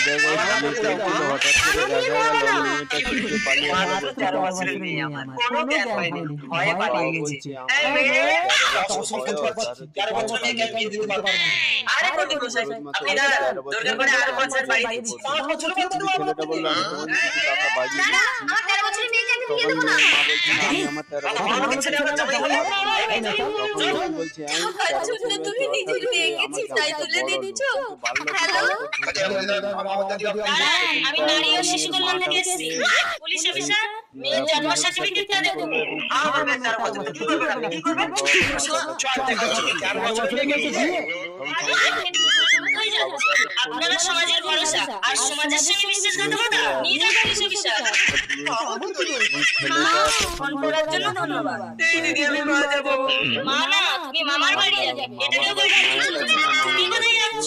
জায়গায় আমার ছিল বলতে দাও, ছিল, মা। হঠাৎ করে রাজা গেল, মেয়েটা ছুটে পালিয়ে মা গেল তো বলছে 13 বাবা বছরের বলছে, মেয়ে আমার, কোনো জ্ঞান হয়নি, ভয়ে বাবা পালিয়ে গেছে। বলছে এই আমার মেয়ে, 13 বছর অসুস্থ বয়স, পাচ্ছি, আর 13 বাবা বছরের মেয়েকে পালিয়ে আমি বিয়ে দিতে গেছে। পারবো না। আরে আমার কর্তৃক মশাই, দরদ মাথা আপনি বলছে দাঁড়ান, 13 দরকার বছরের পড়ে মেয়ে আরো আমি 5 বছর বিয়ে বাড়িয়ে দিতে দিচ্ছি। পারবো না। ছেলেটা বললো আমি তোমাকে কিছু টাকা বাড়িয়ে না দিচ্ছি। আমার 13 বছরের মেয়েকে আমি বিয়ে তখন দেবো না। মেয়ের মা বলছে না, আমি আমার 13 আমার বছরের ভালো মেয়েকে ছেলে বিয়ে আমার দিতে জামাই পারবো হবে। না। এই না, চল। তখন মেয়ে বলছে আমি 13 বছরের তুমি মেয়েকে নিজের অর্থাৎ মেয়েকে আমার চিন্তায় জামাইটা তুলে বড় দিয়ে লোক, দিছো। কিন্তু বাল্যবিবাহ হ্যালো দাঁড়ান, আমি নারী ও শিশু কল্যাণ থেকে এসেছি। পুলিশ অফিসার, মেয়ের জন্ম সার্টিফিকেট না দেবো। আমার মেয়ে 13 বছর, কি করবেন আপনি? কি করবেন? চল দেখাচ্ছি, 13 বছরের মেয়েকে বিয়ে। আপনারা সমাজের ভরসা আর সমাজের সঙ্গে বিশ্বাসঘাতকতা নিয়ে যান পুলিশ অফিসার। মা, ফোন করার জন্য ধন্যবাদ। দিদি আমি মা যাবো। মা না, তুমি মামার বাড়ি যাবে, এটা কেউ বলবে না। তুমি কোথায় যাচ্ছ?